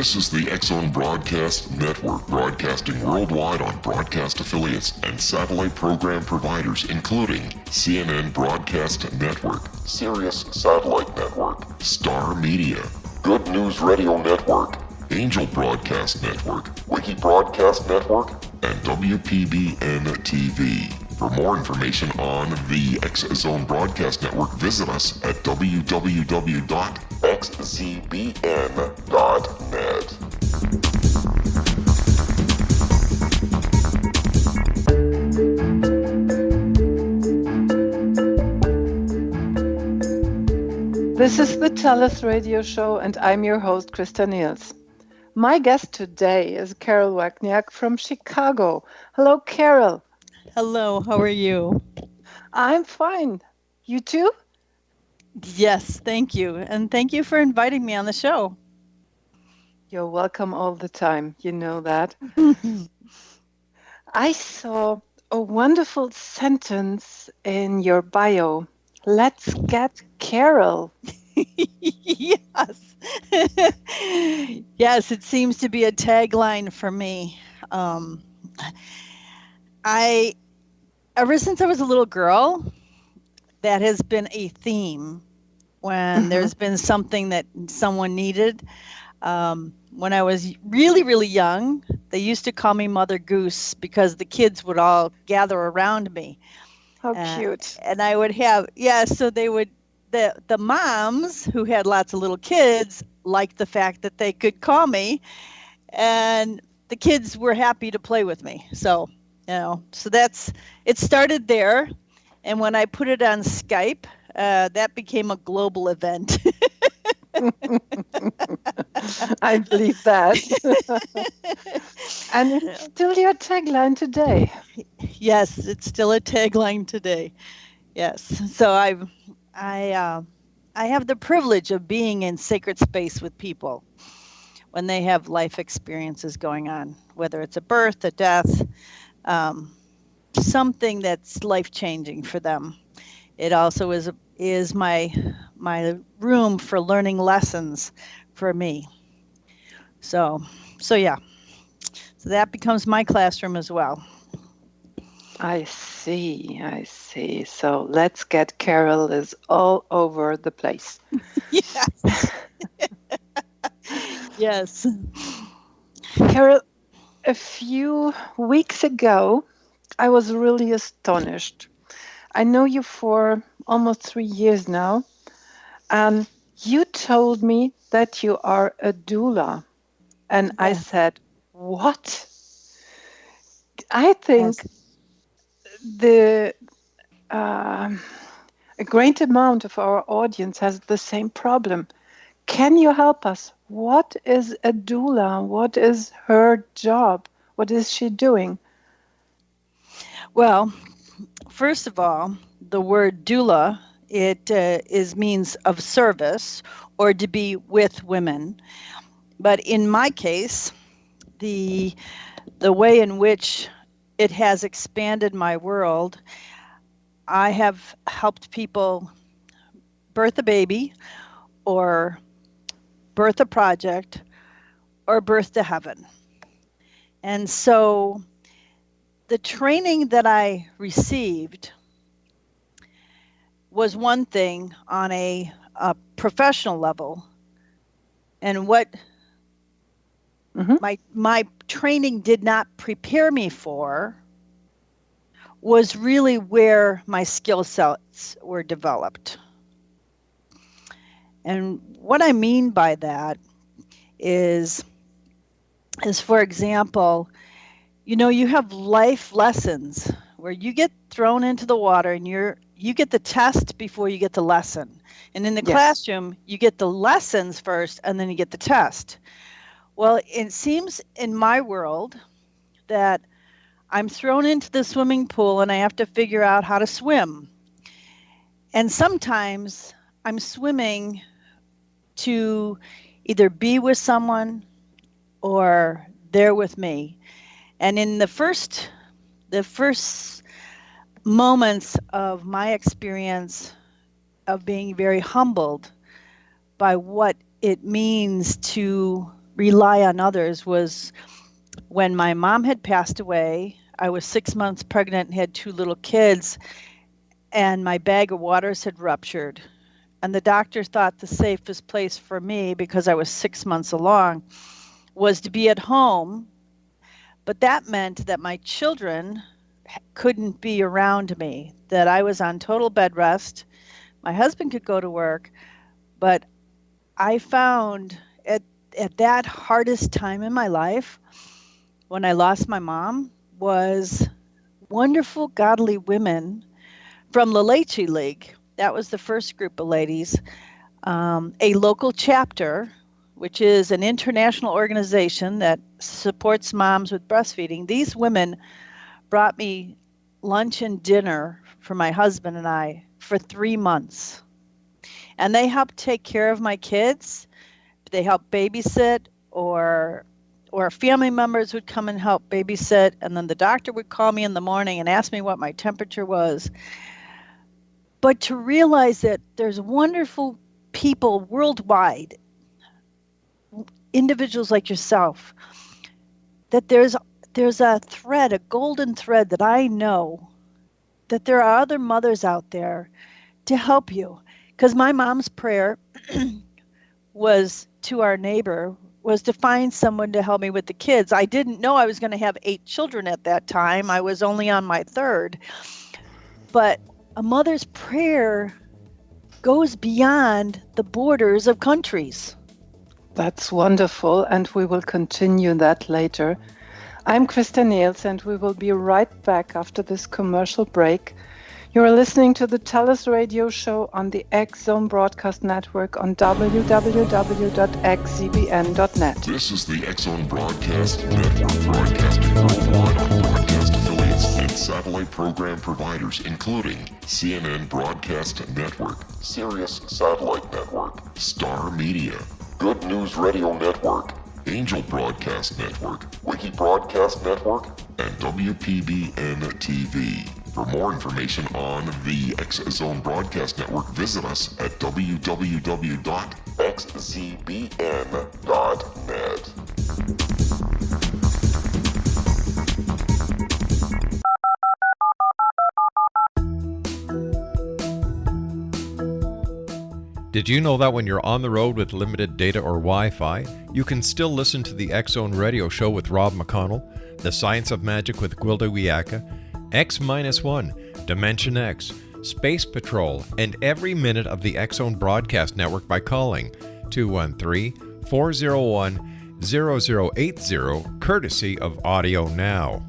This is the X-Zone Broadcast Network, broadcasting worldwide on broadcast affiliates and satellite program providers, including CNN Broadcast Network, Sirius Satellite Network, Star Media, Good News Radio Network, Angel Broadcast Network, Wiki Broadcast Network, and WPBN TV. For more information on the X-Zone Broadcast Network, visit us at www.xzbn.net. This is the TellUS radio show, and I'm your host, Christa Nehls. My guest today is Carol Wachniak from Chicago. Hello, Carol. Hello, how are you? I'm fine. You too? Yes, thank you. And thank you for inviting me on the show. You're welcome all the time. You know that. I saw a wonderful sentence in your bio. Let's get Carol. Yes. Yes, it seems to be a tagline for me. Ever since I was a little girl, that has been a theme when there's been something that someone needed. When I was really, really young, they used to call me Mother Goose because the kids would all gather around me. How cute. And I would have, so they would, the moms who had lots of little kids liked the fact that they could call me, and the kids were happy to play with me. So, so it started there. And when I put it on Skype, that became a global event. I believe that. And it's still your tagline today. Yes, it's still a tagline today. Yes. So I have the privilege of being in sacred space with people when they have life experiences going on, whether it's a birth, a death, something that's life-changing for them. It also is my room for learning lessons for me. So yeah. So that becomes my classroom as well. I see. So Let's Get Carol is all over the place. Yes. Yes. Carol, a few weeks ago, I was really astonished. I know you for almost 3 years now, and you told me that you are a doula. And I said, what? I think a great amount of our audience has the same problem. Can you help us? What is a doula? What is her job? What is she doing? Well, first of all, the word doula, it means of service or to be with women. But in my case, the way in which it has expanded my world, I have helped people birth a baby or birth a project or birth to heaven. And so the training that I received was one thing on a professional level, and what my training did not prepare me for was really where my skill sets were developed. And what I mean by that is for example, you have life lessons where you get thrown into the water and you get the test before you get the lesson. And in the classroom, you get the lessons first and then you get the test. Well, it seems in my world that I'm thrown into the swimming pool and I have to figure out how to swim. And sometimes I'm swimming to either be with someone or they're with me. And in the first moments of my experience of being very humbled by what it means to rely on others was when my mom had passed away. I was 6 months pregnant and had 2 little kids, and my bag of waters had ruptured. And the doctor thought the safest place for me, because I was 6 months along, was to be at home. But that meant that my children couldn't be around me, that I was on total bed rest. My husband could go to work, but I found at that hardest time in my life, when I lost my mom, was wonderful, godly women from La Leche League. That was the first group of ladies. A local chapter, which is an international organization that supports moms with breastfeeding. These women brought me lunch and dinner for my husband and I for 3 months. And they helped take care of my kids. They helped babysit, or family members would come and help babysit. And then the doctor would call me in the morning and ask me what my temperature was. But to realize that there's wonderful people worldwide, individuals like yourself, that there's a thread, a golden thread that I know that there are other mothers out there to help you. Because my mom's prayer was to our neighbor, was to find someone to help me with the kids. I didn't know I was going to have 8 children at that time. I was only on my 3rd. But a mother's prayer goes beyond the borders of countries. That's wonderful, and we will continue that later. I'm Christa Nehls, and we will be right back after this commercial break. You are listening to the TellUS radio show on the X-Zone Broadcast Network on www.xzbn.net. This is the X-Zone Broadcast Network, broadcasting worldwide on broadcast affiliates and satellite program providers, including CNN Broadcast Network, Sirius Satellite Network, Star Media, Good News Radio Network, Angel Broadcast Network, Wiki Broadcast Network, and WPBN TV. For more information on the X-Zone Broadcast Network, visit us at www.xzbn.net. Did you know that when you're on the road with limited data or Wi-Fi, you can still listen to the X-Zone Radio Show with Rob McConnell, The Science of Magic with Gwilda Wiyaka, X-1, Dimension X, Space Patrol, and every minute of the X-Zone Broadcast Network by calling 213-401-0080, courtesy of Audio Now.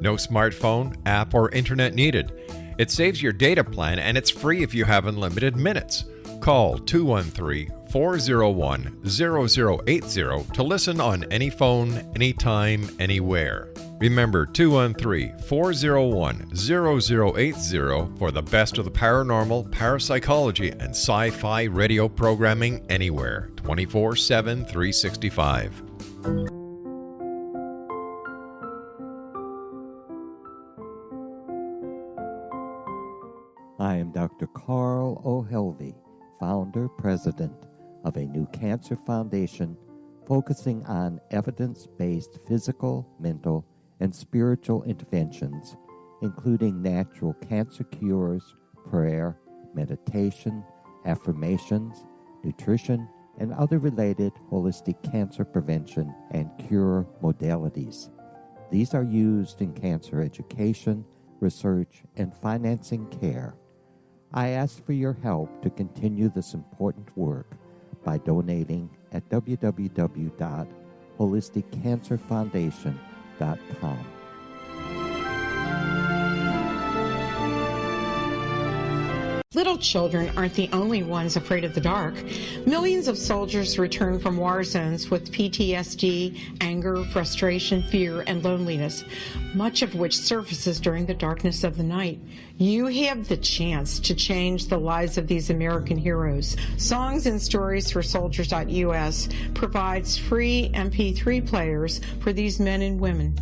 No smartphone, app, or internet needed. It saves your data plan, and it's free if you have unlimited minutes. Call 213-401-0080 to listen on any phone, anytime, anywhere. Remember 213-401-0080 for the best of the paranormal, parapsychology, and sci-fi radio programming anywhere, 24/7, 365. I am Dr. Carl O'Helvey, founder, president of a new cancer foundation focusing on evidence-based physical, mental, and spiritual interventions, including natural cancer cures, prayer, meditation, affirmations, nutrition, and other related holistic cancer prevention and cure modalities. These are used in cancer education, research, and financing care. I ask for your help to continue this important work by donating at www.holisticcancerfoundation.com. Little children aren't the only ones afraid of the dark. Millions of soldiers return from war zones with PTSD, anger, frustration, fear, and loneliness, much of which surfaces during the darkness of the night. You have the chance to change the lives of these American heroes. Songs and Stories for Soldiers.us provides free MP3 players for these men and women.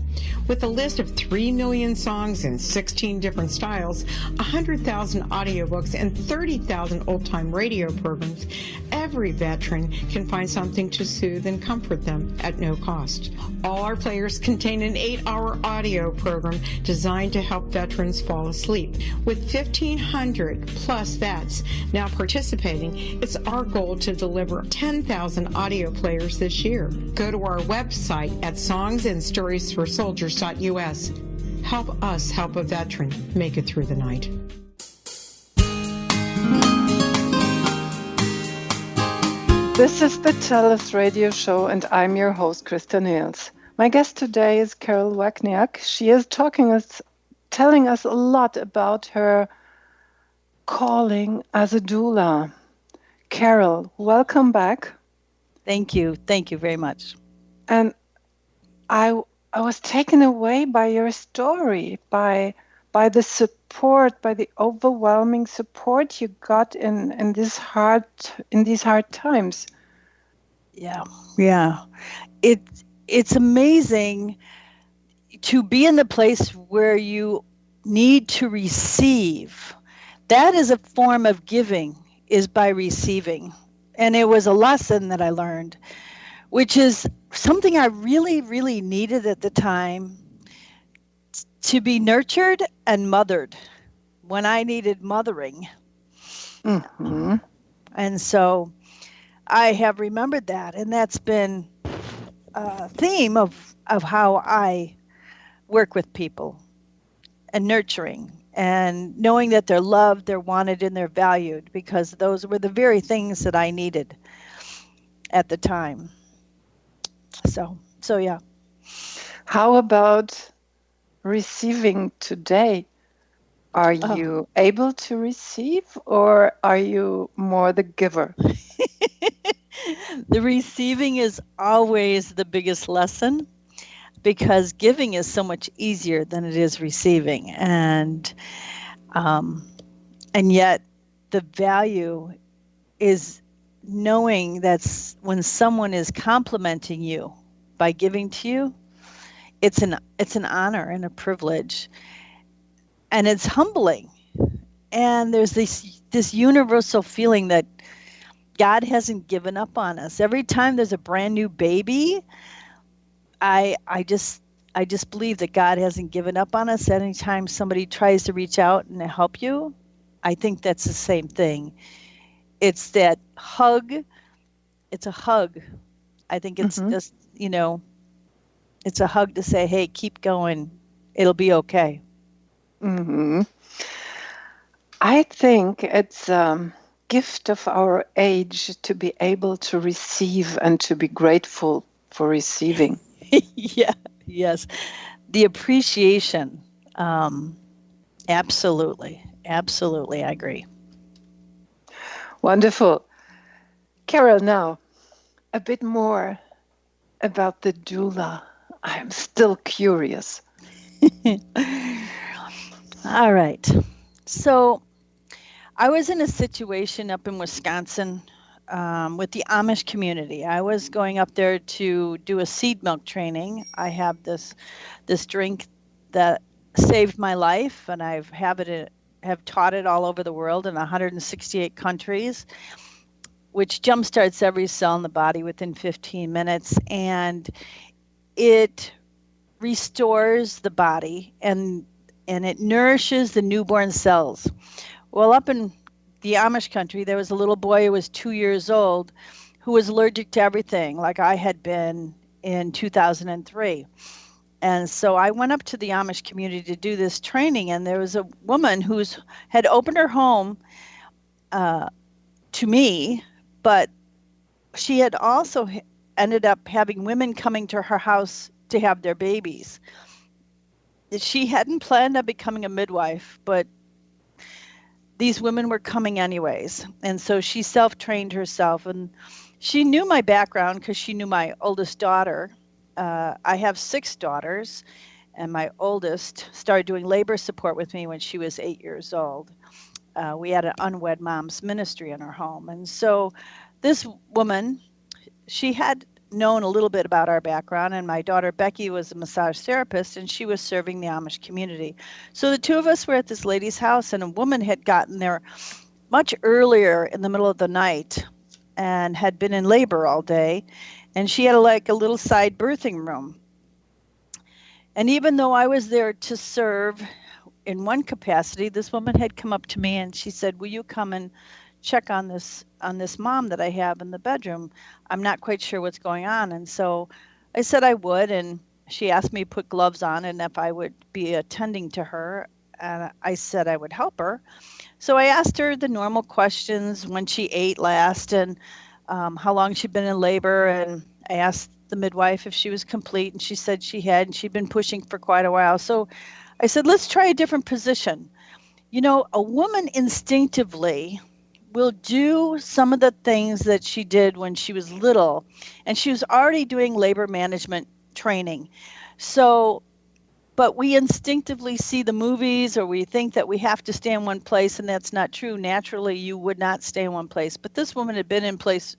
With a list of 3 million songs in 16 different styles, 100,000 audiobooks, and and 30,000 old-time radio programs, every veteran can find something to soothe and comfort them at no cost. All our players contain an 8-hour audio program designed to help veterans fall asleep. With 1,500 plus vets now participating, it's our goal to deliver 10,000 audio players this year. Go to our website at songsandstoriesforsoldiers.us. Help us help a veteran make it through the night. This is the TellUS radio show, and I'm your host, Christa Nehls. My guest today is Carol Wachniak. She is telling us a lot about her calling as a doula. Carol, welcome back. Thank you. Thank you very much. And I was taken away by your story, by the support, by the overwhelming support you got in these hard times. Yeah. It's amazing to be in the place where you need to receive. That is a form of giving, is by receiving. And it was a lesson that I learned, which is something I really, really needed at the time, to be nurtured and mothered when I needed mothering. Mm-hmm. And so I have remembered that, and that's been a theme of how I work with people, and nurturing and knowing that they're loved, they're wanted, and they're valued, because those were the very things that I needed at the time. So yeah. How about receiving today? Are you able to receive, or are you more the giver? The receiving is always the biggest lesson, because giving is so much easier than it is receiving. And yet the value is knowing that when someone is complimenting you by giving to you, it's an honor and a privilege, and it's humbling. And there's this universal feeling that God hasn't given up on us. Every time there's a brand new baby, I just believe that God hasn't given up on us. Anytime somebody tries to reach out and help you, I think that's the same thing. It's that hug. It's a hug. I think it's just, it's a hug to say, hey, keep going. It'll be okay. Mm-hmm. I think it's a gift of our age to be able to receive and to be grateful for receiving. Yeah, yes. The appreciation. Absolutely. Absolutely. I agree. Wonderful. Carol, now a bit more about the doula. I'm still curious. All right. So I was in a situation up in Wisconsin with the Amish community. I was going up there to do a seed milk training. I have this drink that saved my life, and have taught it all over the world in 168 countries, which jumpstarts every cell in the body within 15 minutes, and it restores the body, and it nourishes the newborn cells. Well, up in the Amish country, there was a little boy who was 2 years old who was allergic to everything, like I had been in 2003. And so I went up to the Amish community to do this training, and there was a woman who had opened her home to me, but she had also ended up having women coming to her house to have their babies. She hadn't planned on becoming a midwife, but these women were coming anyways. And so she self-trained herself, and she knew my background because she knew my oldest daughter. I have 6 daughters, and my oldest started doing labor support with me when she was 8 years old. We had an unwed mom's ministry in our home. And so this woman, she had known a little bit about our background, and my daughter Becky was a massage therapist, and she was serving the Amish community. So the two of us were at this lady's house, and a woman had gotten there much earlier in the middle of the night and had been in labor all day, and she had like a little side birthing room. And even though I was there to serve in one capacity, this woman had come up to me and she said, "Will you come and check on this mom that I have in the bedroom? I'm not quite sure what's going on." And so I said I would, and she asked me to put gloves on and if I would be attending to her, and I said I would help her. So I asked her the normal questions: when she ate last, and how long she'd been in labor, and I asked the midwife if she was complete, and she said she had, and she'd been pushing for quite a while. So I said, let's try a different position. You know, a woman instinctively will do some of the things that she did when she was little, and she was already doing labor management training. So, but we instinctively see the movies, or we think that we have to stay in one place, and that's not true. Naturally, you would not stay in one place. But this woman had been in place,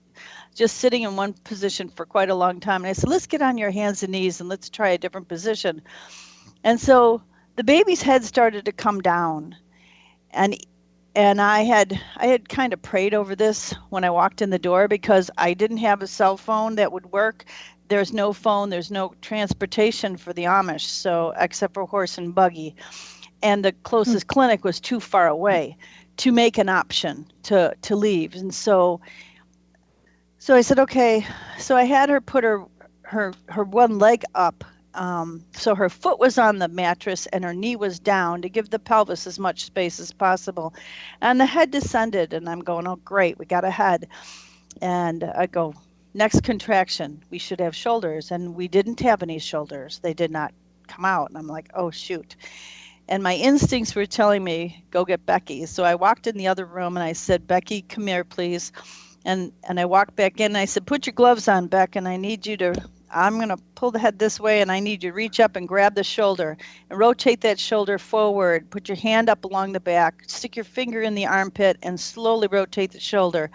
just sitting in one position for quite a long time. And I said, let's get on your hands and knees and let's try a different position. And so the baby's head started to come down. And I had kind of prayed over this when I walked in the door, because I didn't have a cell phone that would work. There's no phone, there's no transportation for the Amish, so except for horse and buggy. And the closest clinic was too far away to make an option to leave. And so I said, okay. So I had her put her one leg up. So her foot was on the mattress and her knee was down to give the pelvis as much space as possible. And the head descended, and I'm going, oh, great, we got a head. And I go, next contraction, we should have shoulders. And we didn't have any shoulders. They did not come out. And I'm like, oh, shoot. And my instincts were telling me, go get Becky. So I walked in the other room and I said, Becky, come here, please. And I walked back in and I said, put your gloves on, Beck, and I need you to, I'm going to pull the head this way, and I need you to reach up and grab the shoulder and rotate that shoulder forward. Put your hand up along the back, stick your finger in the armpit, and slowly rotate the shoulder.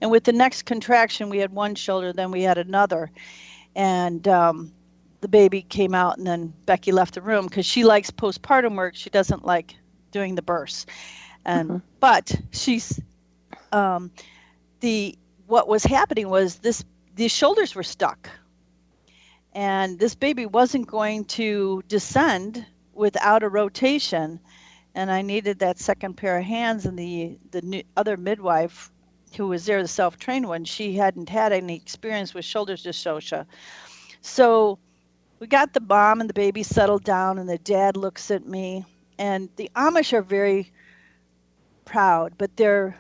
And with the next contraction, we had one shoulder, then we had another. And the baby came out, and then Becky left the room because she likes postpartum work. She doesn't like doing the births. And but she's what was happening was these shoulders were stuck, and this baby wasn't going to descend without a rotation, and I needed that second pair of hands. And the other midwife who was there, the self-trained one, she hadn't had any experience with shoulders dystocia. So we got the mom and the baby settled down, and the dad looks at me, and the Amish are very proud, but they're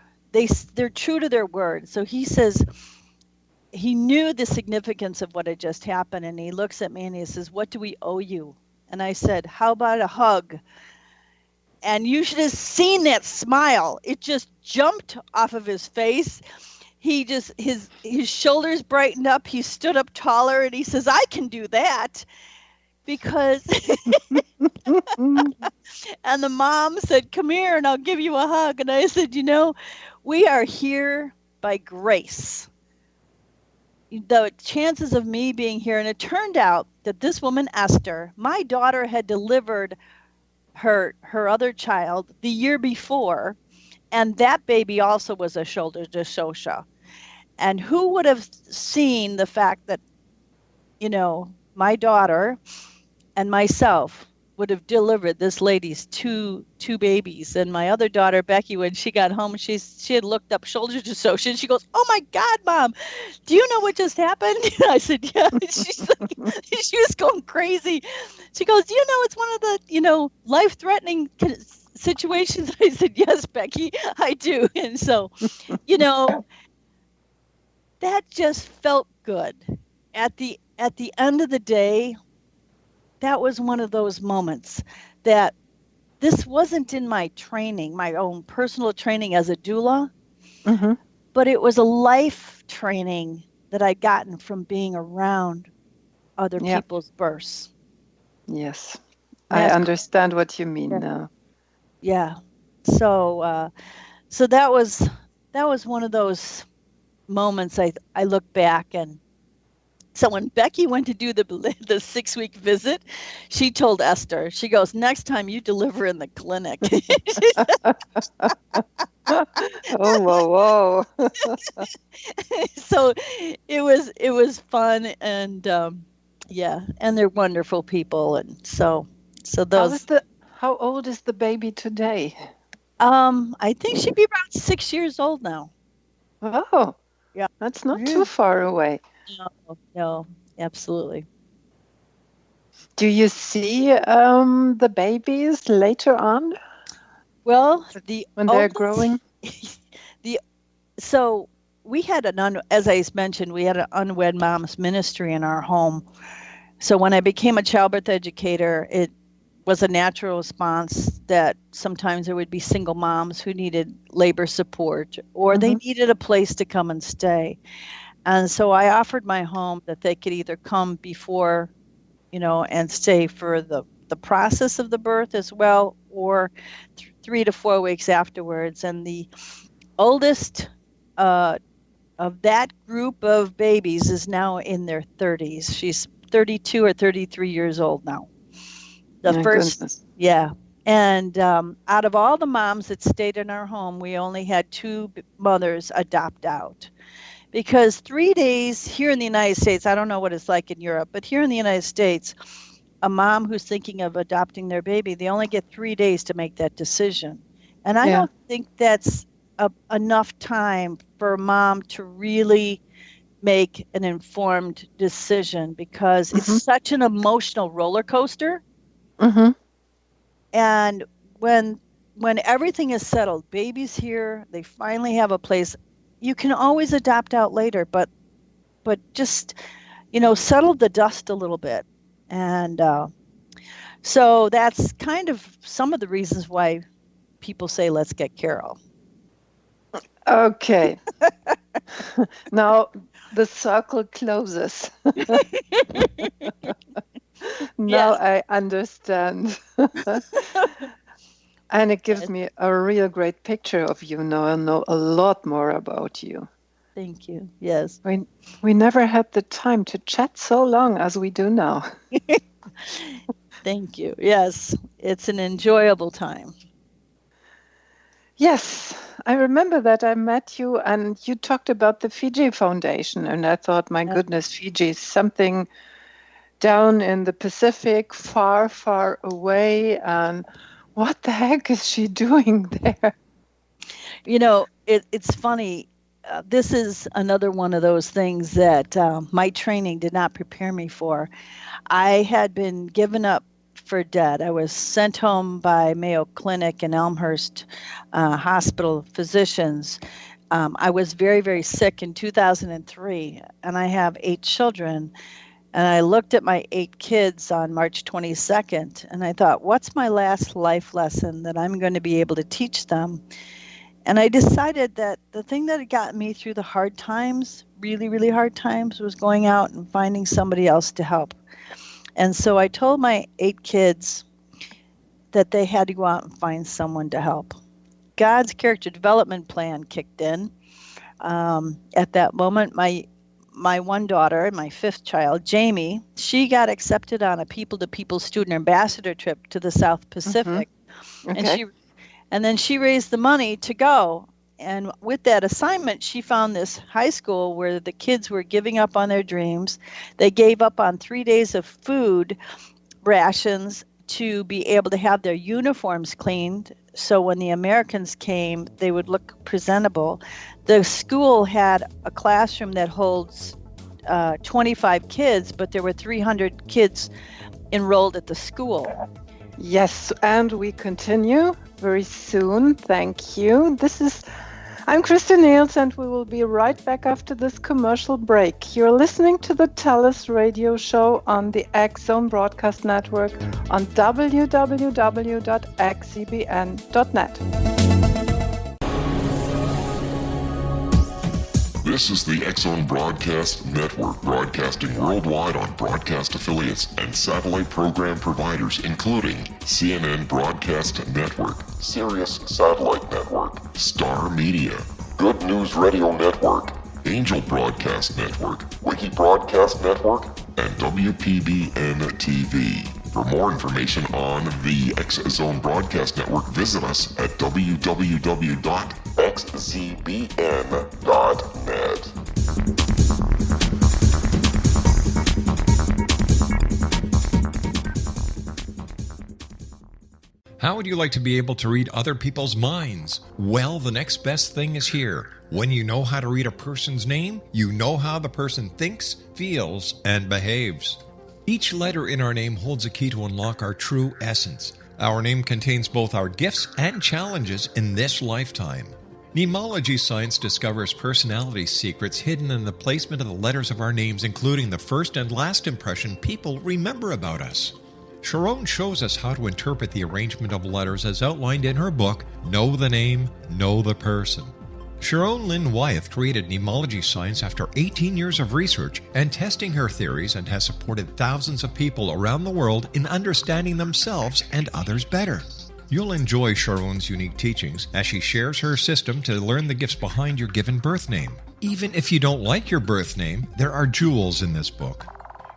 true to their word. So he says he knew the significance of what had just happened, and he looks at me and he says, what do we owe you? And I said, how about a hug? And you should have seen that smile. It just jumped off of his face. He just, his shoulders brightened up. He stood up taller, and he says, I can do that. Because and the mom said, come here and I'll give you a hug. And I said, you know, we are here by grace. The chances of me being here, and it turned out that this woman, Esther, my daughter had delivered her other child the year before, and that baby also was a shoulder dystocia. And who would have seen the fact that, you know, my daughter and myself would have delivered this lady's two babies. And my other daughter, Becky, when she got home, she had looked up shoulder dystocia, and she goes, oh my God, Mom, do you know what just happened? And I said, yeah. She's like, she was going crazy. She goes, do you know it's one of the, you know, life-threatening situations? I said, yes, Becky, I do. And so, you know, that just felt good. At the end of the day, that was one of those moments that this wasn't in my training, my own personal training as a doula, but it was a life training that I'd gotten from being around other people's births. Yes, I understand what you mean now. Yeah. So that was one of those moments I look back. And so when Becky went to do the 6-week visit, she told Esther, she goes, next time you deliver in the clinic. Oh, whoa, whoa. So it was fun, and yeah, and they're wonderful people, and so How is those. how old is the baby today? I think she'd be about 6 years old now. Oh, Yeah. that's not Yeah. too far away. No, no, absolutely. Do you see the babies later on Well, the when they're oldest, growing? the so we had as I mentioned, we had an unwed moms ministry in our home. So when I became a childbirth educator, it was a natural response that sometimes there would be single moms who needed labor support or they needed a place to come and stay. And so I offered my home that they could either come before, and stay for the process of the birth as well, or 3 to 4 weeks afterwards. And the oldest of that group of babies is now in their 30s. She's 32 or 33 years old now. The My first, goodness. yeah. And out of all the moms that stayed in our home, we only had two mothers adopt out. Because 3 days here in the United States, I don't know what it's like in Europe, but here in the United States, a mom who's thinking of adopting their baby, they only get 3 days to make that decision. And I Yeah. don't think that's enough time for a mom to really make an informed decision, because it's such an emotional roller coaster. Mm-hmm. And when everything is settled, baby's here, they finally have a place, you can always adopt out later, but just settle the dust a little bit. And so that's kind of some of the reasons why people say, let's get Carol. Okay. Now the circle closes. Now I understand. And it gives me a real great picture of you now. I know a lot more about you. Thank you. Yes. We never had the time to chat so long as we do now. Thank you. Yes, it's an enjoyable time. Yes, I remember that I met you and you talked about the Fiji Foundation, and I thought, my goodness, Fiji is something down in the Pacific, far, far away, and what the heck is she doing there? It's funny. This is another one of those things that my training did not prepare me for. I had been given up for dead. I was sent home by Mayo Clinic and Elmhurst Hospital physicians. I was very, very sick in 2003, and I have 8 children. And I looked at my 8 kids on March 22nd, and I thought, what's my last life lesson that I'm going to be able to teach them? And I decided that the thing that had gotten me through the hard times, really, really hard times, was going out and finding somebody else to help. And so I told my 8 kids that they had to go out and find someone to help. God's character development plan kicked in. At that moment, my one daughter, my 5th child, Jamie, she got accepted on a people-to-people student ambassador trip to the South Pacific. Okay. And then she raised the money to go. And with that assignment, she found this high school where the kids were giving up on their dreams. They gave up on 3 days of food rations to be able to have their uniforms cleaned. So when the Americans came, they would look presentable. The school had a classroom that holds 25 kids, but there were 300 kids enrolled at the school. Yes, and we continue very soon. Thank you. I'm Christa Nehls, and we will be right back after this commercial break. You're listening to the TellUS radio show on the X-Zone Broadcast Network on www.xzbn.net. This is the X-Zone Broadcast Network, broadcasting worldwide on broadcast affiliates and satellite program providers, including CNN Broadcast Network, Sirius Satellite Network, Star Media, Good News Radio Network, Angel Broadcast Network, Wiki Broadcast Network, and WPBN TV. For more information on the X-Zone Broadcast Network, visit us at www.xzbn.net. How would you like to be able to read other people's minds? Well, the next best thing is here. When you know how to read a person's name, you know how the person thinks, feels, and behaves. Each letter in our name holds a key to unlock our true essence. Our name contains both our gifts and challenges in this lifetime. Nemology science discovers personality secrets hidden in the placement of the letters of our names, including the first and last impression people remember about us. Sharon shows us how to interpret the arrangement of letters as outlined in her book, Know the Name, Know the Person. Sharon Lynn Wyeth created Nemology science after 18 years of research and testing her theories, and has supported thousands of people around the world in understanding themselves and others better. You'll enjoy Sharon's unique teachings as she shares her system to learn the gifts behind your given birth name. Even if you don't like your birth name, there are jewels in this book.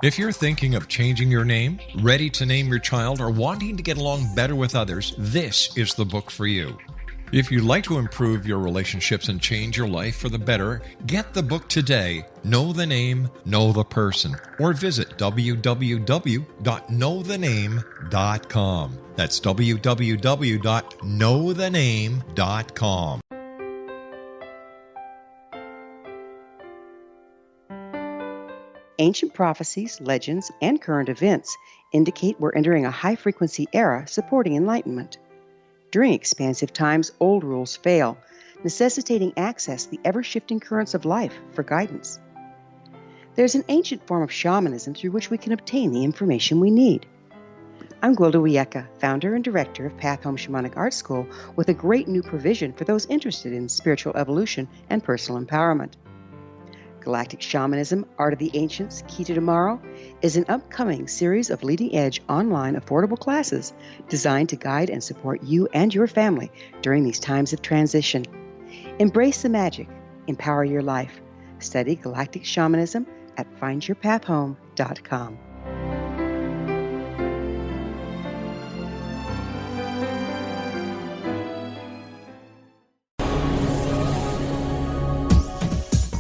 If you're thinking of changing your name, ready to name your child, or wanting to get along better with others, this is the book for you. If you'd like to improve your relationships and change your life for the better, get the book today, Know the Name, Know the Person, or visit www.knowthename.com. That's www.knowthename.com. Ancient prophecies, legends, and current events indicate we're entering a high-frequency era supporting enlightenment. During expansive times, old rules fail, necessitating access to the ever-shifting currents of life for guidance. There's an ancient form of shamanism through which we can obtain the information we need. I'm Gwilda Wachniak, founder and director of Path Home Shamanic Art School, with a great new provision for those interested in spiritual evolution and personal empowerment. Galactic Shamanism, Art of the Ancients, Key to Tomorrow, is an upcoming series of leading-edge online affordable classes designed to guide and support you and your family during these times of transition. Embrace the magic. Empower your life. Study Galactic Shamanism at findyourpathhome.com.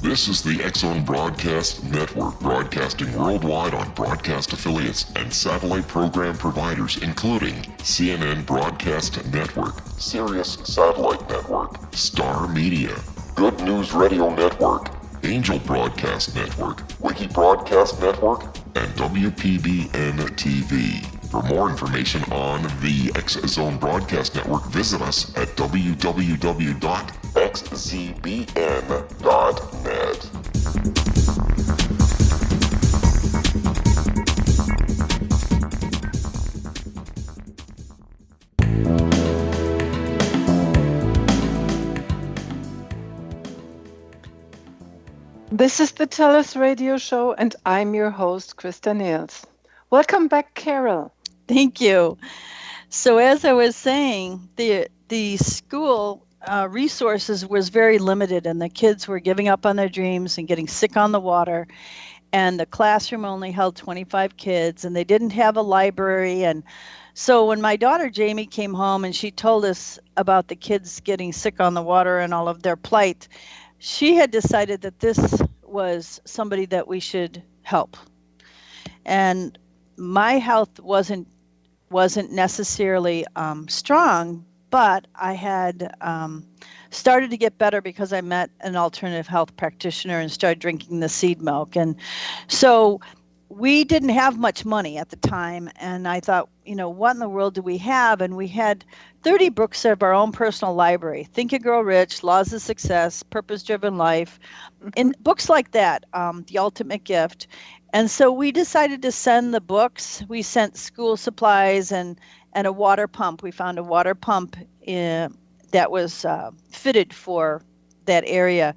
This is the X-Zone Broadcast Network, broadcasting worldwide on broadcast affiliates and satellite program providers, including CNN Broadcast Network, Sirius Satellite Network, Star Media, Good News Radio Network, Angel Broadcast Network, Wiki Broadcast Network, and WPBN TV. For more information on the X-Zone Broadcast Network, visit us at www.xzbn.net. This is the TellUS radio show, and I'm your host, Christa Nehls. Welcome back, Carol. Thank you. So as I was saying, the school resources was very limited, and the kids were giving up on their dreams and getting sick on the water. And the classroom only held 25 kids, and they didn't have a library. And so when my daughter Jamie came home and she told us about the kids getting sick on the water and all of their plight, she had decided that this was somebody that we should help. And my health wasn't necessarily strong, but I had started to get better because I met an alternative health practitioner and started drinking the seed milk. And so we didn't have much money at the time, and I thought, what in the world do we have? And we had 30 books of our own personal library: Think and Grow Rich, Laws of Success, Purpose-Driven Life, and books like that, The Ultimate Gift. And so we decided to send the books. We sent school supplies and a water pump. We found a water pump that was fitted for that area.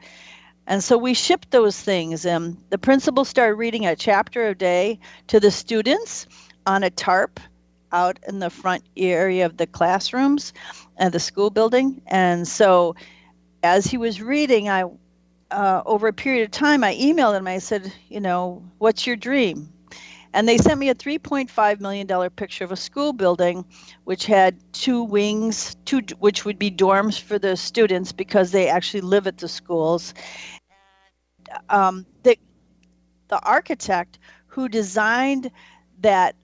And so we shipped those things. And the principal started reading a chapter a day to the students on a tarp out in the front area of the classrooms and the school building. And so as he was reading, over a period of time, I emailed him. I said, what's your dream? And they sent me a $3.5 million picture of a school building, which had 2 wings, which would be dorms for the students because they actually live at the schools. The architect who designed that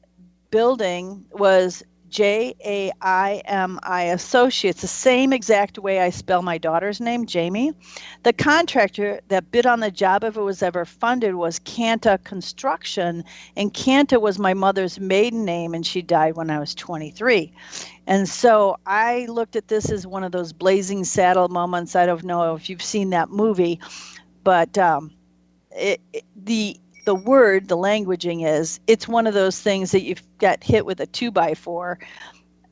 building was JAIMI Associates, the same exact way I spell my daughter's name, Jamie. The contractor that bid on the job, if it was ever funded, was Canta Construction, and Canta was my mother's maiden name, and she died when I was 23. And so I looked at this as one of those Blazing Saddle moments. I don't know if you've seen that movie, but the languaging is, it's one of those things that you've got hit with a 2x4.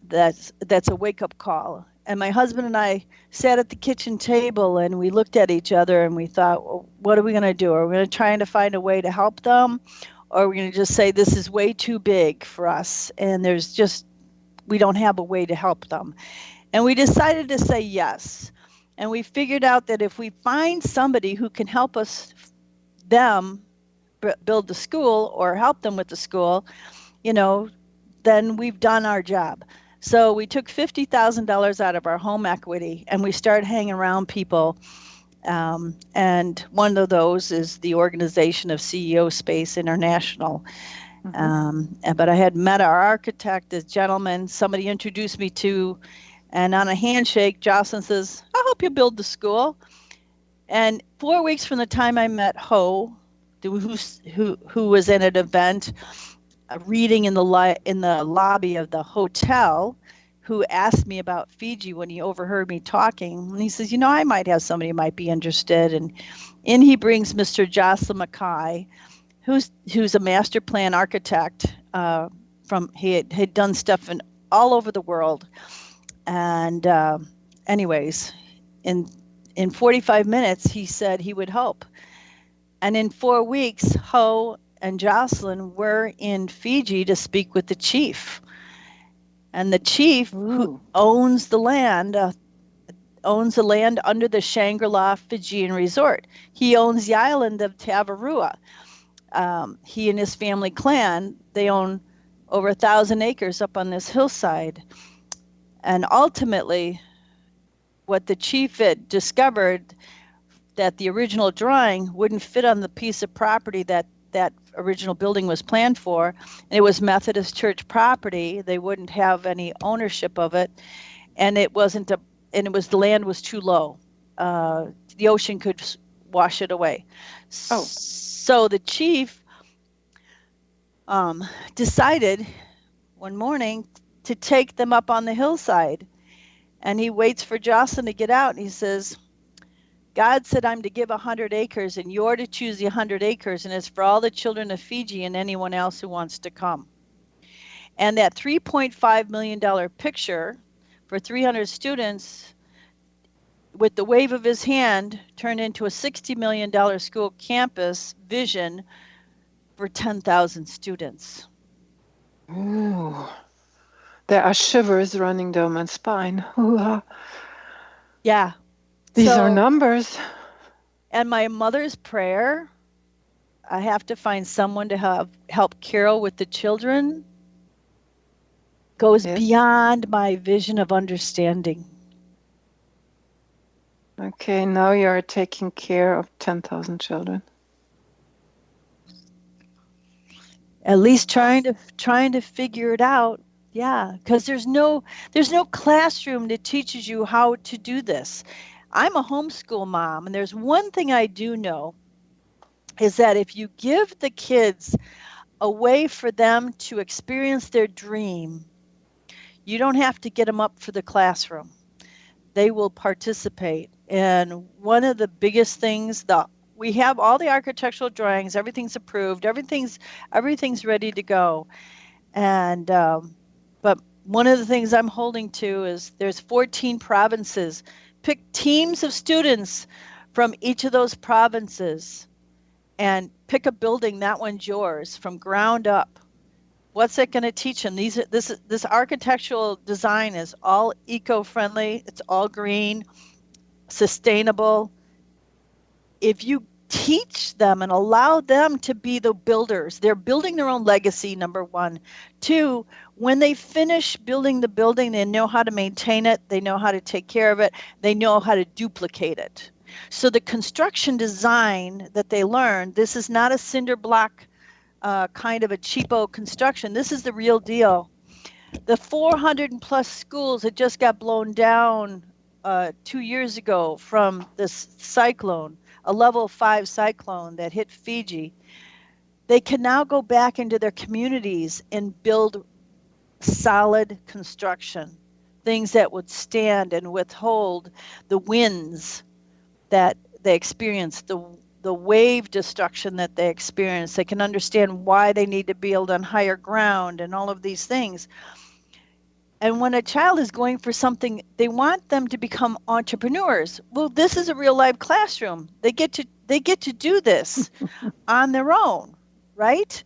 That's a wake-up call. And my husband and I sat at the kitchen table and we looked at each other and we thought, well, what are we going to do? Are we going to try to find a way to help them? Or are we going to just say this is way too big for us and we don't have a way to help them? And we decided to say yes. And we figured out that if we find somebody who can help them build the school or help them with the school, then we've done our job. So we took $50,000 out of our home equity and we started hanging around people. And one of those is the organization of CEO Space International. But I had met our architect, this gentleman, somebody introduced me to, and on a handshake, Jocelyn says, I'll help you build the school. And 4 weeks from the time I met Ho, who was in an event, reading in the lobby of the hotel, who asked me about Fiji when he overheard me talking. And he says, I might have somebody who might be interested. And in he brings Mr. Jocelyn Mackay, who's a master plan architect. He had done stuff all over the world. And anyways, in 45 minutes, he said he would help. And in 4 weeks, Ho and Jocelyn were in Fiji to speak with the chief. And the chief, who owns the land under the Shangri-La Fijian Resort. He owns the island of Tavarua. He and his family clan, they own over 1,000 acres up on this hillside. And ultimately, what the chief had discovered, that the original drawing wouldn't fit on the piece of property that original building was planned for, and it was Methodist Church property. They wouldn't have any ownership of it, and the land was too low. The ocean could wash it away. So the chief decided one morning to take them up on the hillside, and he waits for Jocelyn to get out, and he says, God said I'm to give 100 acres, and you're to choose the 100 acres, and it's for all the children of Fiji and anyone else who wants to come. And that $3.5 million picture for 300 students, with the wave of his hand, turned into a $60 million school campus vision for 10,000 students. Ooh, there are shivers running down my spine. Yeah. These are numbers. And my mother's prayer, I have to find someone to help Carol with the children, goes beyond my vision of understanding. Okay, now you're taking care of 10,000 children. At least trying to figure it out. Yeah, because there's no classroom that teaches you how to do this. I'm a homeschool mom, and there's one thing I do know is that if you give the kids a way for them to experience their dream, you don't have to get them up for the classroom. They will participate. And one of the biggest things, we have all the architectural drawings, everything's approved, everything's ready to go. And but one of the things I'm holding to is there's 14 provinces. Pick teams of students from each of those provinces and pick a building, that one's yours, from ground up. What's it going to teach them? This architectural design is all eco-friendly, it's all green, sustainable. If you teach them and allow them to be the builders. They're building their own legacy, number one. Two, when they finish building the building, they know how to maintain it, they know how to take care of it, they know how to duplicate it. So the construction design that they learn, this is not a cinder block kind of a cheapo construction. This is the real deal. The 400 and plus schools that just got blown down 2 years ago from this cyclone, a level 5 cyclone that hit Fiji, they can now go back into their communities and build solid construction, things that would stand and withhold the winds that they experience, the wave destruction that they experience. They can understand why they need to build on higher ground and all of these things. And when a child is going for something, they want them to become entrepreneurs. Well, this is a real life classroom. They get to do this on their own, right?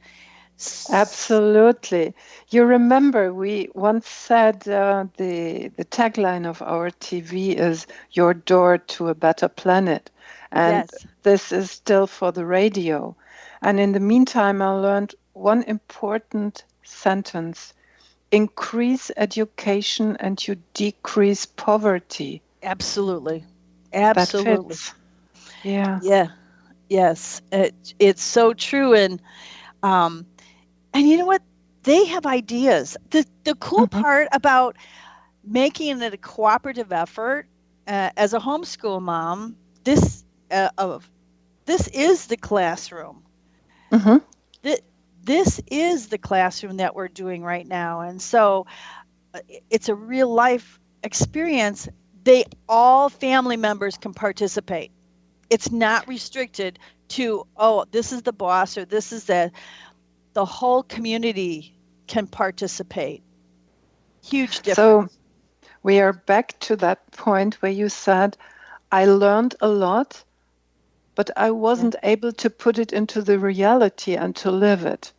Absolutely. You remember we once said the tagline of our TV is "Your door to a better planet," and Yes. this is still for the radio. And in the meantime, I learned one important sentence: increase education and you decrease poverty. Absolutely. That Absolutely. fits. Yeah. Yeah. Yes. It's so true. And you know what? They have ideas. The cool Mhm. part about making it a cooperative effort as a homeschool mom, this is the classroom. Mhm. This is the classroom that we're doing right now, and so it's a real life experience. All family members can participate. It's not restricted to, oh, this is the boss or this is the whole community can participate. Huge So difference. we are back to that point where you said, I learned a lot, but I Yeah, wasn't able to put it into the reality and to live it.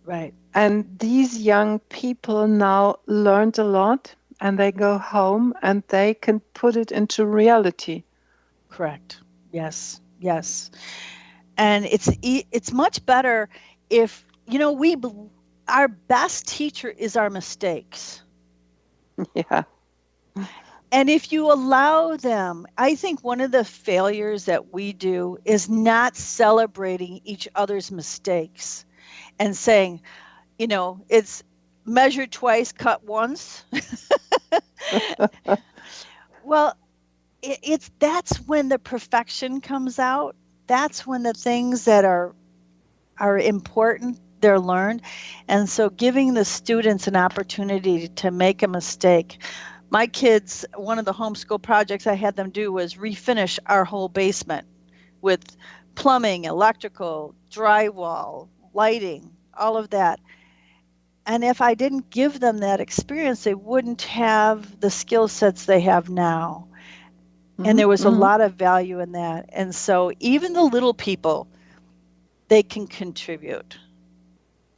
right. And these young people now learned a lot and they go home and they can put it into reality. Correct. Yes. Yes. And it's much better if our best teacher is our mistakes. Yeah. And if you allow them, I think one of the failures that we do is not celebrating each other's mistakes and saying, it's measured twice, cut once. Well, that's when the perfection comes out. That's when the things that are important, they're learned. And so giving the students an opportunity to make a mistake. My kids, one of the homeschool projects I had them do was refinish our whole basement with plumbing, electrical, drywall, lighting, all of that. And if I didn't give them that experience, they wouldn't have the skill sets they have now. And there was a Mhm. lot of value in that. And so even the little people, they can contribute.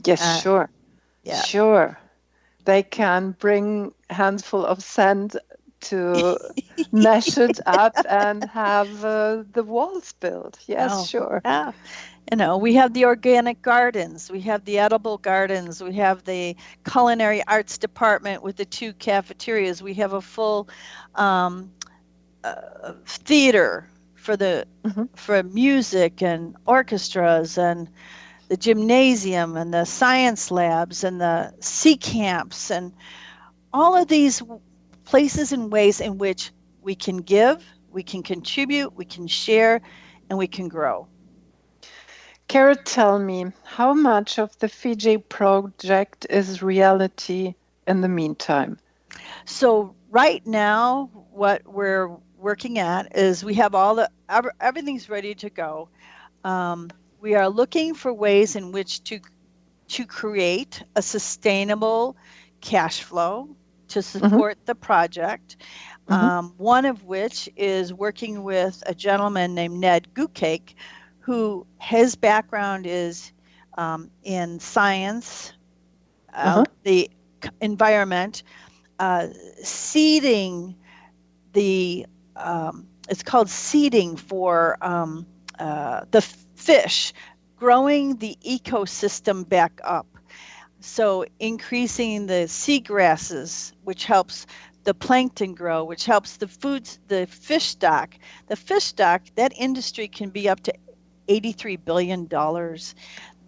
Yes, Uh, sure. yeah. Sure. They can bring a handful of sand to mash it up and have the walls built. Yes, Oh, sure. yeah. We have the organic gardens, we have the edible gardens, we have the culinary arts department with the 2 cafeterias. We have a full um, theater Mhm. for music and orchestras, and the gymnasium and the science labs and the sea camps and all of these places and ways in which we can give, we can contribute, we can share, and we can grow. Kara, tell me, how much of the Fiji project is reality in the meantime? So right now, what we're working at is we have everything's ready to go. We are looking for ways in which to create a sustainable cash flow to Hmm. support the project. Hmm. One of which is working with a gentleman named Ned Gukake, who his background is in science, Uh-huh. the environment, seeding it's called seeding for the fish, growing the ecosystem back up. So increasing the seagrasses, which helps the plankton grow, which helps the fish stock. The fish stock, that industry can be up to $83 billion.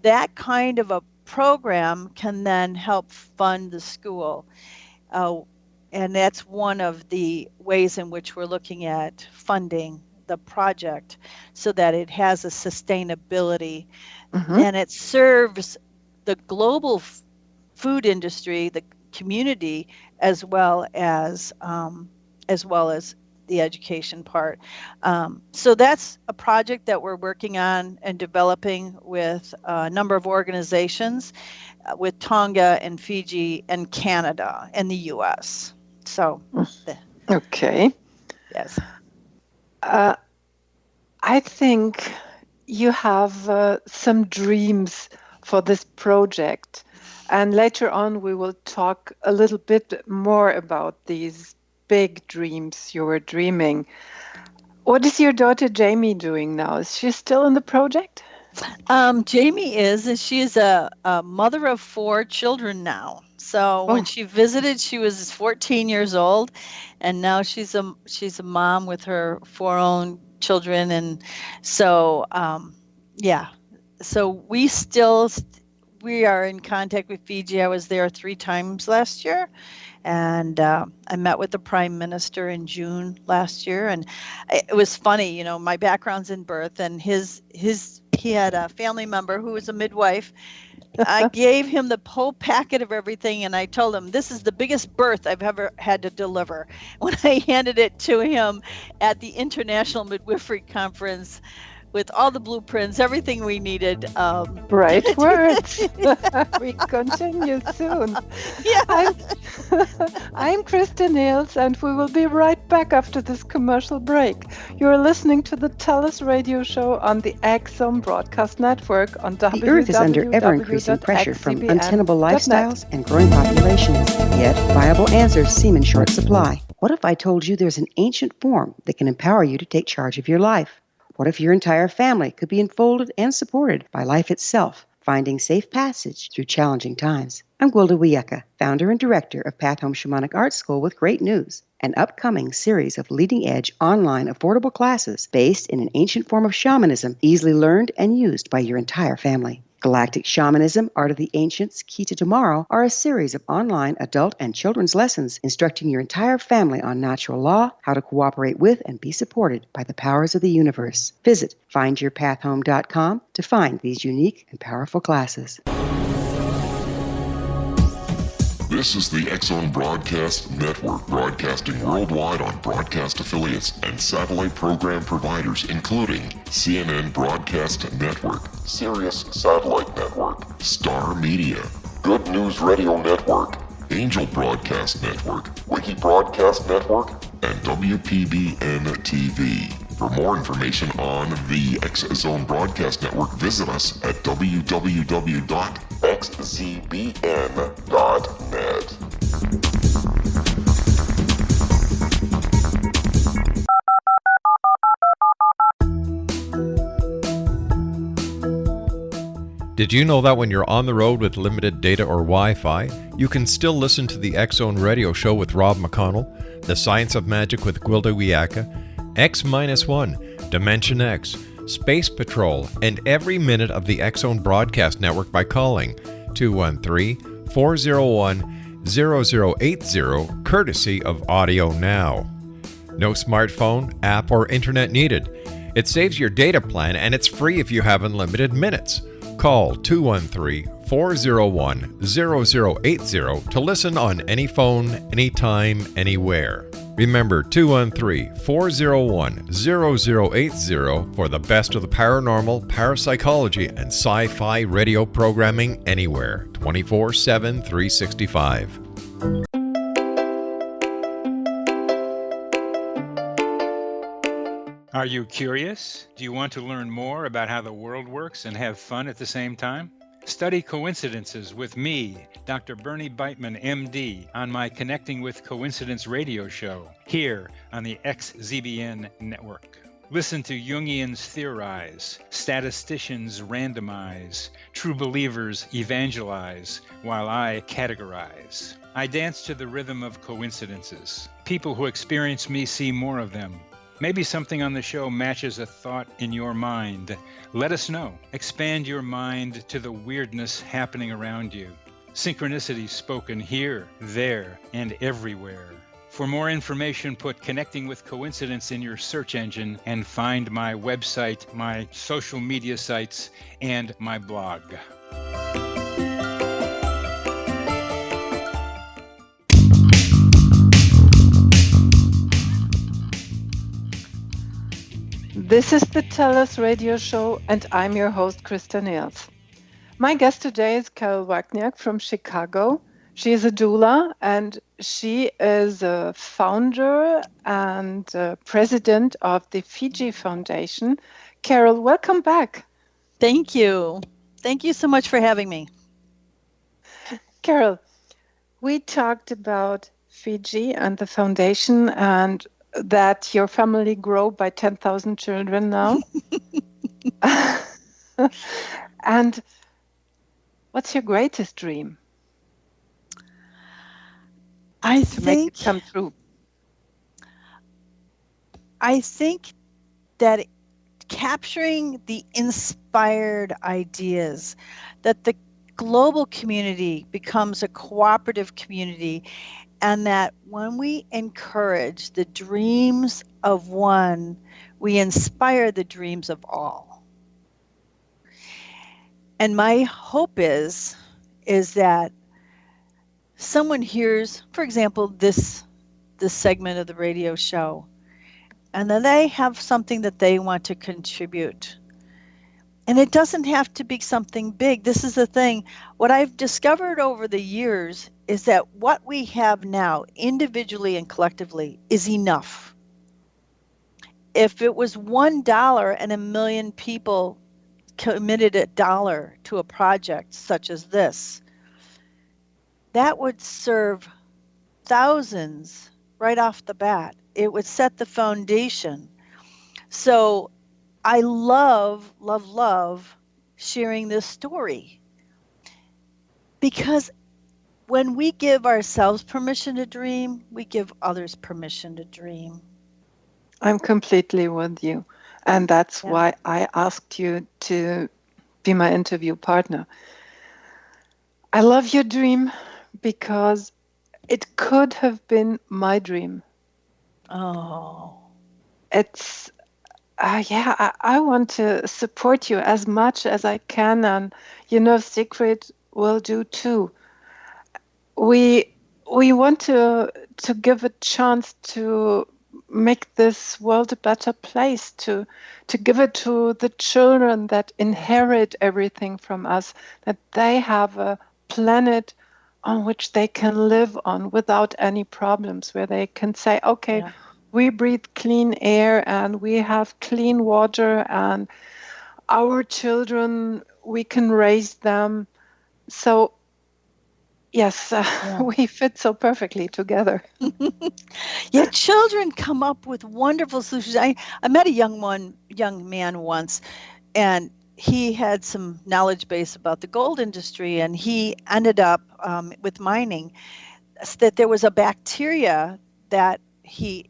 That kind of a program can then help fund the school. And that's one of the ways in which we're looking at funding the project so that it has a sustainability and it serves the global food industry, the community, as well as the education part. So that's a project that we're working on and developing with a number of organizations with Tonga and Fiji and Canada and the U.S. So, Okay. Yes. I think you have some dreams for this project. And later on, we will talk a little bit more about these big dreams you were dreaming. What is your daughter Jamie doing now? Is she still in the project? Jamie is, and she is a mother of 4 children now. So when she visited, she was 14 years old, and now she's a mom with her 4 own children, and so So we are in contact with Fiji. I was there 3 times last year, and I met with the Prime Minister in June last year, and it was funny. My background's in birth, and he had a family member who was a midwife. I gave him the whole packet of everything, and I told him, this is the biggest birth I've ever had to deliver. When I handed it to him at the International Midwifery Conference with all the blueprints, everything we needed. Right words. We continue soon. Yeah. I'm Christa Nehls, and we will be right back after this commercial break. You're listening to the TellUS radio show on the Axon Broadcast Network on The Earth is under ever-increasing pressure from untenable lifestyles and growing populations, yet viable answers seem in short supply. What if I told you there's an ancient form that can empower you to take charge of your life? What if your entire family could be enfolded and supported by life itself, finding safe passage through challenging times? I'm Gwilda Wachniak, founder and director of Path Home Shamanic Art School, with great news: an upcoming series of leading-edge online affordable classes based in an ancient form of shamanism, easily learned and used by your entire family. Galactic Shamanism, Art of the Ancients, Key to Tomorrow are a series of online adult and children's lessons instructing your entire family on natural law, how to cooperate with and be supported by the powers of the universe. Visit findyourpathhome.com to find these unique and powerful classes. This is the X-Zone Broadcast Network, broadcasting worldwide on broadcast affiliates and satellite program providers, including CNN Broadcast Network, Sirius Satellite Network, Star Media, Good News Radio Network, Angel Broadcast Network, Wiki Broadcast Network, and WPBN TV. For more information on the X-Zone Broadcast Network, visit us at www.xzbn.net. Did you know that when you're on the road with limited data or Wi-Fi, you can still listen to the X-Zone radio show with Rob McConnell, The Science of Magic with Gwilda Wachniak, X-1, Dimension X, Space Patrol, and every minute of the X-Zone Broadcast Network by calling 213-401-0080, courtesy of Audio Now. No smartphone, app, or internet needed. It saves your data plan, and it's free if you have unlimited minutes. Call 213-401-0080 to listen on any phone, anytime, anywhere. Remember, 213-401-0080 for the best of the paranormal, parapsychology, and sci-fi radio programming anywhere, 24/7, 365. Are you curious? Do you want to learn more about how the world works and have fun at the same time? Study coincidences with me, Dr. Bernie Beitman, MD, on my Connecting with Coincidence radio show here on the XZBN network. Listen to Jungians theorize, statisticians randomize, true believers evangelize, while I categorize. I dance to the rhythm of coincidences. People who experience me see more of them. Maybe something on the show matches a thought in your mind. Let us know. Expand your mind to the weirdness happening around you. Synchronicity spoken here, there, and everywhere. For more information, put Connecting with Coincidence in your search engine and find my website, my social media sites, and my blog. This is the TellUS radio show, and I'm your host, Christa Nehls. My guest today is Carol Wachniak from Chicago. She is a doula, and she is a founder and president of the Fiji Foundation. Carol, welcome back. Thank you. Thank you so much for having me. Carol, we talked about Fiji and the foundation, and that your family grow by 10,000 children now. And what's your greatest dream? To make it come true. I think that capturing the inspired ideas, that the global community becomes a cooperative community, and that when we encourage the dreams of one, we inspire the dreams of all. And my hope is that someone hears, for example, this segment of the radio show, and then they have something that they want to contribute. And it doesn't have to be something big. This is the thing. What I've discovered over the years is that what we have now, individually and collectively, is enough. If it was $1 and 1 million people committed $1 to a project such as this, that would serve thousands right off the bat. It would set the foundation. So I love sharing this story, because when we give ourselves permission to dream, we give others permission to dream. I'm completely with you. And that's why I asked you to be my interview partner. I love your dream because it could have been my dream. Oh. It's, I want to support you as much as I can. And, Sigrid will do too. We want to give a chance to make this world a better place, to give it to the children that inherit everything from us, that they have a planet on which they can live on without any problems, where they can say, okay, we breathe clean air and we have clean water, and our children, we can raise them. So yes, we fit so perfectly together. Yeah, children come up with wonderful solutions. I met a young man once, and he had some knowledge base about the gold industry, and he ended up with mining, that there was a bacteria that he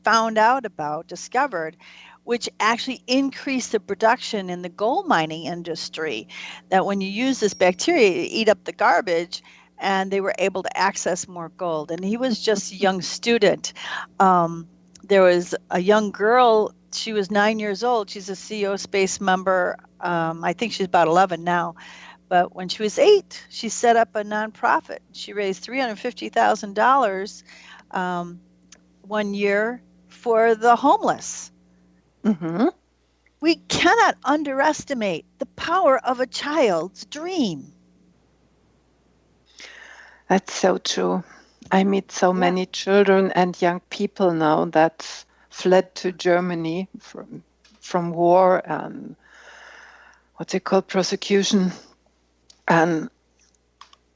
found out about, discovered, which actually increased the production in the gold mining industry. That when you use this bacteria, you eat up the garbage, and they were able to access more gold. And he was just a young student. There was a young girl, she was 9 years old. She's a CEO Space member. I think she's about 11 now. But when she was 8, she set up a nonprofit. She raised $350,000 one year for the homeless. Mm-hmm. We cannot underestimate the power of a child's dream. That's so true. I meet so many children and young people now that fled to Germany from war and what they call persecution, and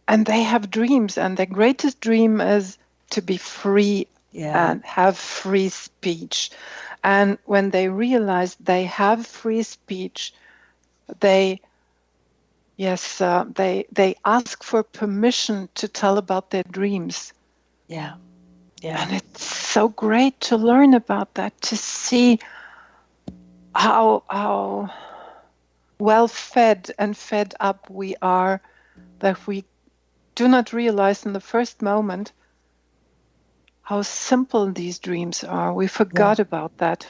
they have dreams, and their greatest dream is to be free Yeah. and have free speech. And when they realize they have free speech, they they ask for permission to tell about their dreams. Yeah. Yeah. And it's so great to learn about that, to see how well fed and fed up we are, that we do not realize in the first moment how simple these dreams are. We Yeah. forgot about that.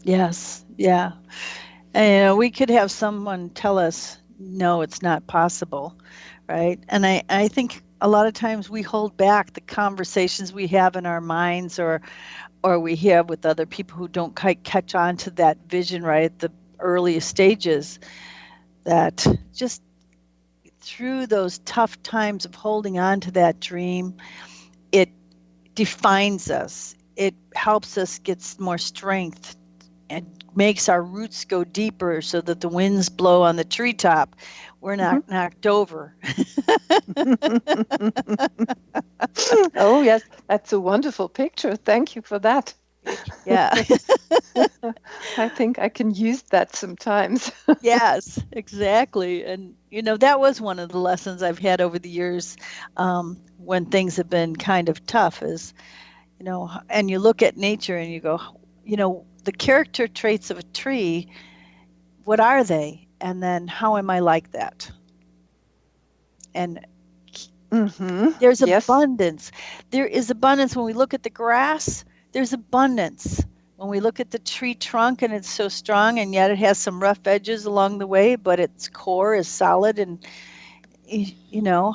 Yes. Yeah. And we could have someone tell us, no, it's not possible, right? And I think a lot of times we hold back the conversations we have in our minds, or we have with other people who don't quite catch on to that vision right at the earliest stages, that just through those tough times of holding on to that dream, it defines us. It helps us get more strength and makes our roots go deeper so that the winds blow on the treetop. We're not knocked over. Oh, yes, that's a wonderful picture. Thank you for that. Yeah. I think I can use that sometimes. Yes, exactly. And, that was one of the lessons I've had over the years, when things have been kind of tough is, and you look at nature and you go, the character traits of a tree, what are they? And then how am I like that? And there's Yes. abundance. There is abundance. When we look at the grass, there's abundance. When we look at the tree trunk and it's so strong and yet it has some rough edges along the way, but its core is solid. And,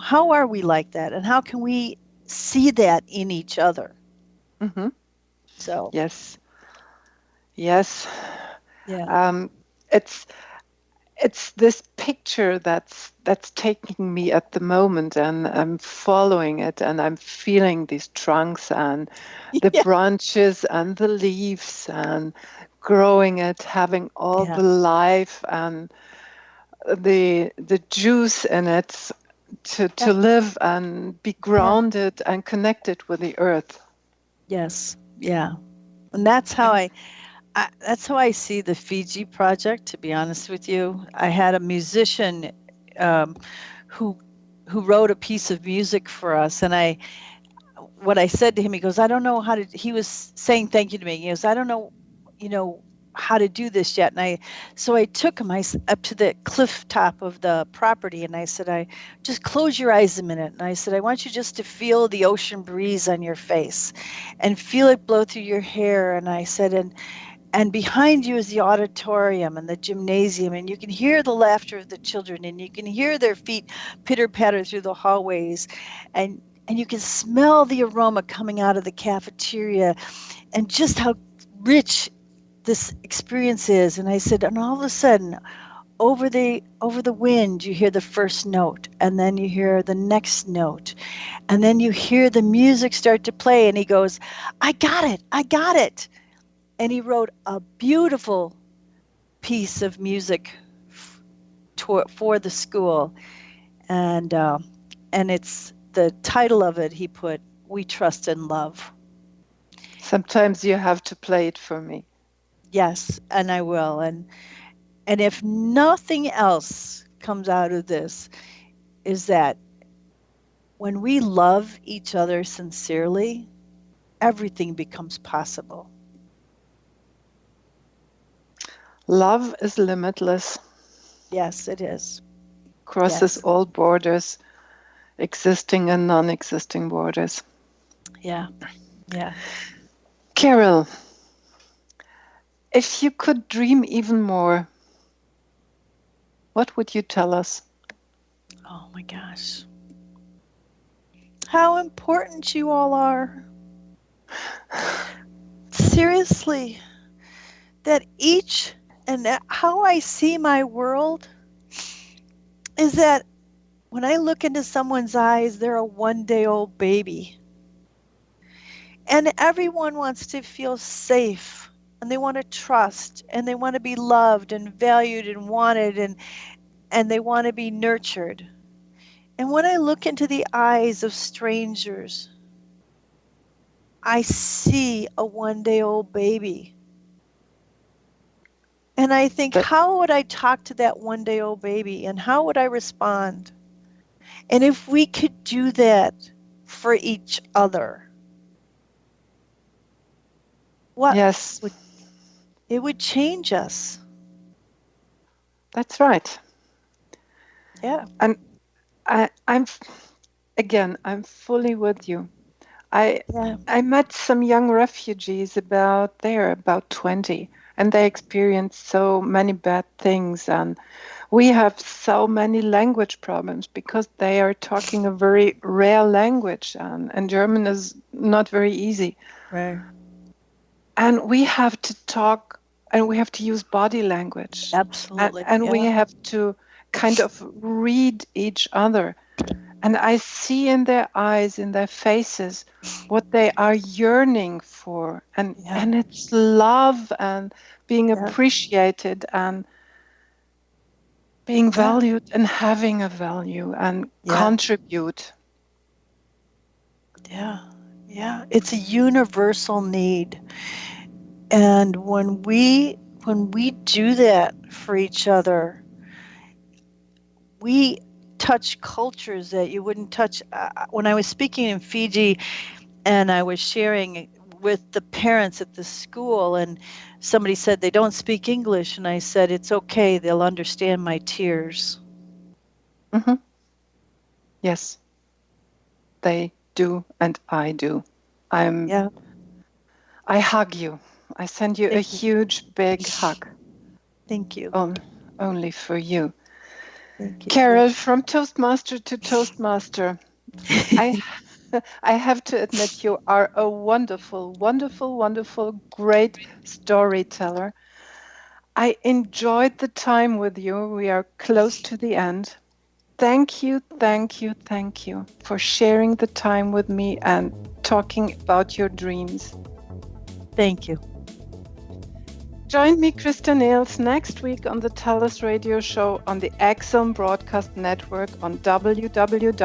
how are we like that? And how can we see that in each other? So, Yes. Yes. yeah. It's this picture that's taking me at the moment, and I'm following it, and I'm feeling these trunks and the Yeah. branches and the leaves and growing it, having all Yeah. the life and the juice in it to live and be grounded and connected with the earth. Yes. Yeah. And that's how I see the Fiji project, to be honest with you. I had a musician, um, who wrote a piece of music for us, and what I said to him, he goes, I don't know how to. He was saying thank you to me. He goes, I don't know, how to do this yet. So I took him up to the cliff top of the property, and I said, I just close your eyes a minute. And I said, I want you just to feel the ocean breeze on your face, and feel it blow through your hair. And I said, and behind you is the auditorium and the gymnasium, and you can hear the laughter of the children, and you can hear their feet pitter patter through the hallways, and you can smell the aroma coming out of the cafeteria, and just how rich this experience is. And I said, and all of a sudden, over the wind, you hear the first note, and then you hear the next note, and then you hear the music start to play. And he goes, I got it. And he wrote a beautiful piece of music for the school, and it's the title of it. He put, "We Trust in Love." Sometimes you have to play it for me. Yes, and I will. And if nothing else comes out of this, is that when we love each other sincerely, everything becomes possible. Love is limitless, Yes, it is. crosses Yes. all borders, existing and non-existing borders. Yeah. Yeah. Carol, if you could dream even more, what would you tell us? Oh my gosh. How important you all are. Seriously, that each and how I see my world is that when I look into someone's eyes, they're a 1-day-old baby. And everyone wants to feel safe, and they want to trust, and they want to be loved and valued and wanted, and they want to be nurtured. And when I look into the eyes of strangers, I see a 1-day-old baby. And I think, how would I talk to that 1-day-old baby, and how would I respond? And if we could do that for each other, Yes, it would change us. that's right. Yeah. And I'm fully with you. I met some young refugees about 20, and they experienced so many bad things, and we have so many language problems because they are talking a very rare language, and German is not very easy. Right. And we have to talk, and we have to use body language. Absolutely. And we have to kind of read each other. And I see in their eyes, in their faces, what they are yearning for. And it's love and being appreciated and being valued and having a value and contribute. Yeah. It's a universal need. And when we do that for each other, we touch cultures that you wouldn't touch. When I was speaking in Fiji and I was sharing with the parents at the school, and somebody said they don't speak English, and I said, it's okay, they'll understand my tears. Mm-hmm. Yes, they do, and I do. I hug you. I send you a huge, big hug. Thank you. Only for you. Thank you. Carol, from Toastmaster to Toastmaster, I have to admit you are a wonderful, wonderful, wonderful, great storyteller. I enjoyed the time with you. We are close to the end. Thank you, thank you, thank you for sharing the time with me and talking about your dreams. Thank you. Join me, Christa Nehls, next week on the TellUS radio show on the Axon Broadcast Network on www.xcbn.net.